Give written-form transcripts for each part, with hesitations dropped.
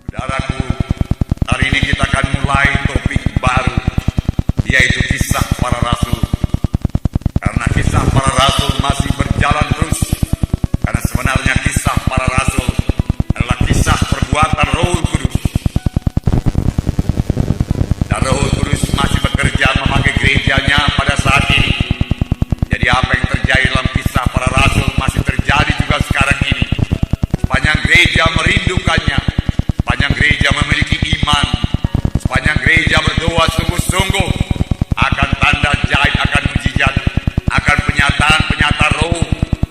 Saudaraku, hari ini kita akan mulai topik baru, yaitu kisah para rasul. Karena kisah para rasul masih berjalan terus. Karena sebenarnya kisah para rasul adalah kisah perbuatan Roh Kudus. Dan Roh Kudus masih bekerja memakai gerejanya pada saat ini. Jadi apa yang terjadi dalam kisah para rasul masih terjadi juga sekarang ini. Sepanjang gereja merindukannya, sepanjang gereja memiliki iman, sepanjang gereja berdoa sungguh-sungguh, akan tanda jahit, akan mujizat, akan penyataan Roh,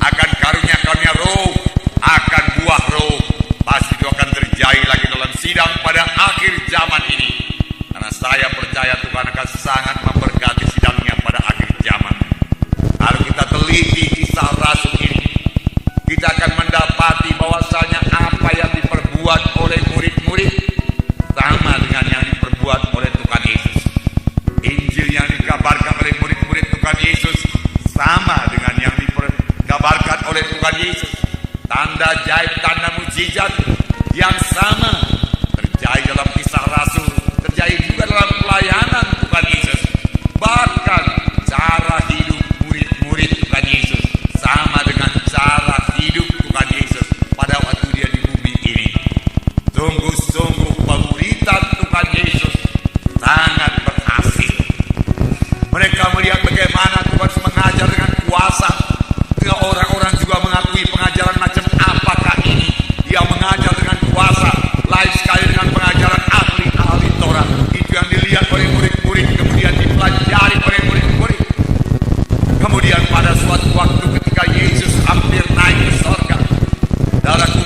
akan karunia-karunia Roh, akan buah Roh, pasti itu akan terjadi lagi dalam sidang pada akhir zaman ini. Karena saya percaya Tuhan akan sangat memberkati sidangnya pada akhir zaman. Kalau kita teliti kisah rasul ini, kita akan mendapati bahwasanya apa yang diperbuat oleh murid-murid sama dengan yang diperbuat oleh Tuhan Yesus. Injil yang dikabarkan oleh murid-murid Tuhan Yesus sama dengan yang dikabarkan oleh Tuhan Yesus. Tanda jahit, tanda mujizat yang sama terjadi dalam kisah rasul, terjadi juga dalam pelayanan Tuhan Yesus. Bahkan cara hidup murid-murid Tuhan Yesus sama dengan cara hidup Tuhan Yesus pada waktu dia di bumi ini. Sungguh-sungguh pemuritan Tuhan Yesus sangat berhasil. Mereka melihat bagaimana Tuhan mengajar dengan kuasa. Orang-orang juga mengakui pengajaran macam apakah ini. Dia mengajar dengan kuasa, lain sekali dengan pengajaran ahli-ahli Taurat. Itu yang dilihat oleh murid-murid, kemudian dipelajari oleh murid-murid. Kemudian pada suatu waktu ketika Yesus hampir naik ke sorga, saudaraku,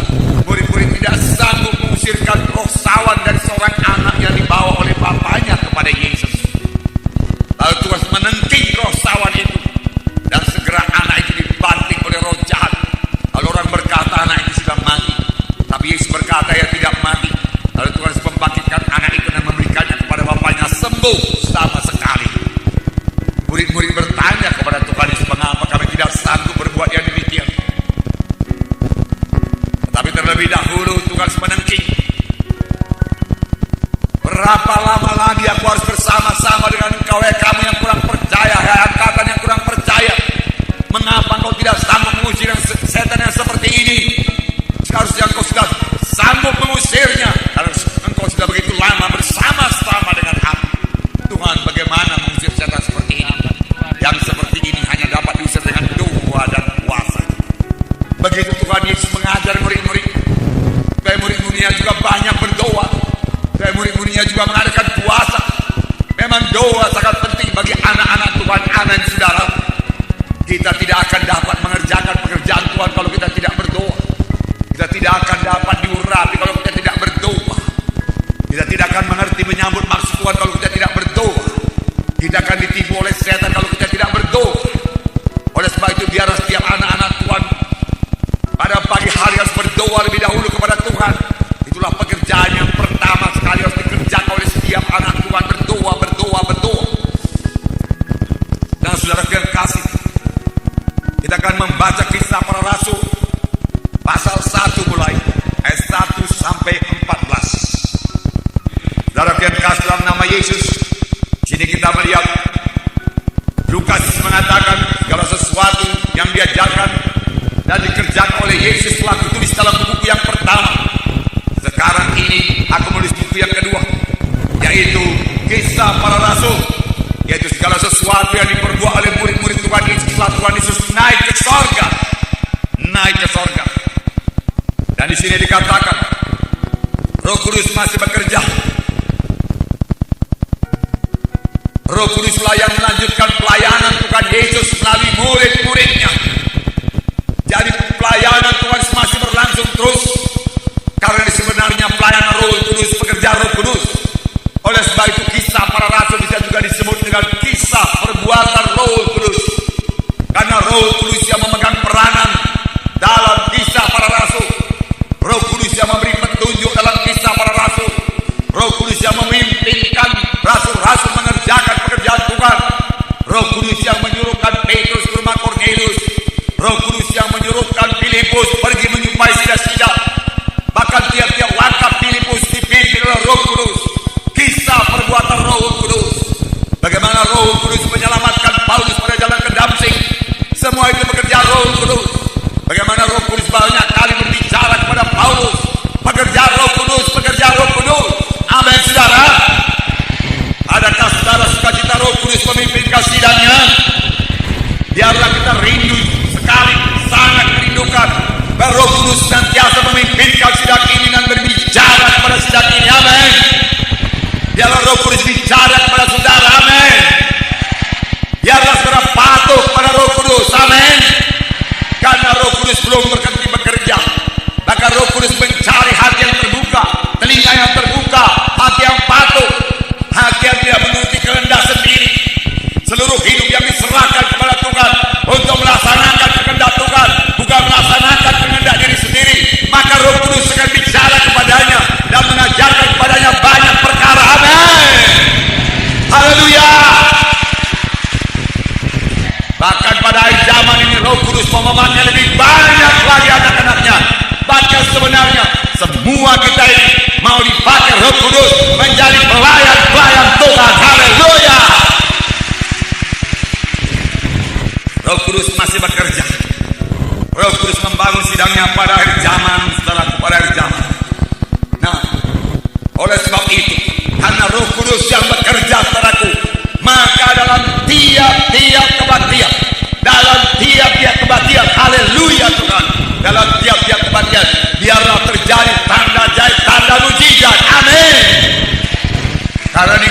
murid-murid tidak sanggup mengusirkan roh sawan dari seorang anak yang dibawa oleh bapaknya kepada Yesus. Lalu Tuhan menenting roh sawan itu, dan segera anak itu dibanting oleh roh jahat. Lalu orang berkata anak itu sudah mati, tapi Yesus berkata ya tidak mati. Lalu Tuhan membangkitkan anak itu dan memberikannya kepada bapaknya sembuh sama sekali. Murid-murid bertanya kepada Tuhan Yesus, mengapa kami tidak sanggup berbuat yang demikian? Tetapi terlebih dahulu Tuhan menengking. Berapa lama lagi aku harus bersama-sama dengan engkau, kamu yang kurang percaya, angkatan yang kurang percaya? Mengapa engkau tidak sanggup mengusir setan yang seperti ini? Seharusnya engkau sudah sanggup mengusirnya, karena engkau sudah begitu lama bersama-sama dengan aku. Tuhan, bagaimana mengusir setan seperti ini? Yang seperti ini hanya dapat diusir dengan doa dan puasa. Begitu Tuhan Yesus mengajar murid-murid, supaya murid-muridnya juga banyak berdoa, supaya murid-muridnya juga mengadakan puasa. Memang doa sangat penting bagi anak-anak Tuhan, anak saudara. Kita tidak akan dapat mengerjakan pekerjaan Tuhan kalau kita tidak berdoa. Kita tidak akan dapat diurapi kalau kita tidak berdoa. Kita tidak akan mengerti menyambut maksud Tuhan kalau kita tidak berdoa. Kita akan ditipu oleh setan kalau kita tidak berdoa. Oleh sebab itu biar setiap anak-anak Tuhan pada pagi hari harus berdoa lebih dahulu kepada Tuhan. Itulah pekerjaan yang pertama sekali harus dikerjakan oleh setiap anak Tuhan. Berdoa, berdoa, berdoa. Dan saudara yang kasih, kita akan membaca kisah para rasul pasal 1 mulai ayat 1 sampai 14. Saudara yang kasih dalam nama Yesus, sini kita melihat Lukas mengatakan segala sesuatu yang diajarkan dan dikerjakan oleh Yesus telah ditulis dalam buku yang pertama. Sekarang ini aku menulis buku yang kedua, yaitu kisah para rasul, yaitu segala sesuatu yang diperbuat oleh murid-murid Tuhan Yesus setelah Tuhan Yesus naik ke sorga. Naik ke sorga. Dan di sini dikatakan Roh Kudus masih bekerja. Roh Kuduslah yang melanjutkan pelayanan Tuhan Yesus melalui murid-muridnya. Jadi pelayanan Tuhan masih berlangsung terus, karena sebenarnya pelayanan Roh Kudus, pekerja Roh Kudus. Oleh sebab itu kisah para rasul bisa juga disebut dengan kisah perbuatan Roh Kudus, karena Roh Kudus yang memegang peranan dalam kisah para rasul. Roh Kudus yang memberi petunjuk dalam kisah para rasul. Roh Kudus yang memimpinkan rasul-rasul mengerjakan pekerjaan Tuhan. Bagaimana Roh Kudus banyak kali berbicara kepada Paulus, pekerjaan Roh Kudus, pekerjaan Roh Kudus. Amin, saudara. Adakah saudara sukacita Roh Kudus memimpin sidangnya? Biarlah kita rindu sekali, sangat merindukan bahwa Roh Kudus senantiasa memimpin sidang ini dan berbicara kepada sidang ini. Amin. Biarlah Roh Kudus bicara kepada saudara. Amin. Biarlah saudara patuh kepada Roh Kudus. Amin. Karena Roh Kudus belum berhenti bekerja. Maka Roh Kudus mencari hati yang terbuka, telinga yang terbuka, hati yang patuh, hati yang tidak menuruti kehendak sendiri. Seluruh hidup yang diserahkan kepada Tuhan untuk melaksanakan kehendak Tuhan, bukan melaksanakan kehendak diri sendiri. Maka Roh Kudus akan bicara kepadanya dan mengajarkan kepadanya banyak perkara. Amin. Haleluya. Bahkan pada akhir zaman ini Roh Kudus mau memakai lebih banyak lagi anak-anaknya. Bahkan sebenarnya semua kita ini mau dipakai Roh Kudus menjadi pelayan-pelayan Tuhan. Haleluya. Roh Kudus masih bekerja. Roh Kudus membangun sidangnya pada akhir zaman, setelah pada akhir zaman. Nah, oleh sebab itu, karena Roh Kudus yang bekerja saudaraku, maka dalam tiap-tiap kebaktian, dalam tiap-tiap kebaktian, haleluya Tuhan, dalam tiap-tiap kebaktian, biarlah terjadi tanda jahit, tanda mujizat. Amin. Karena di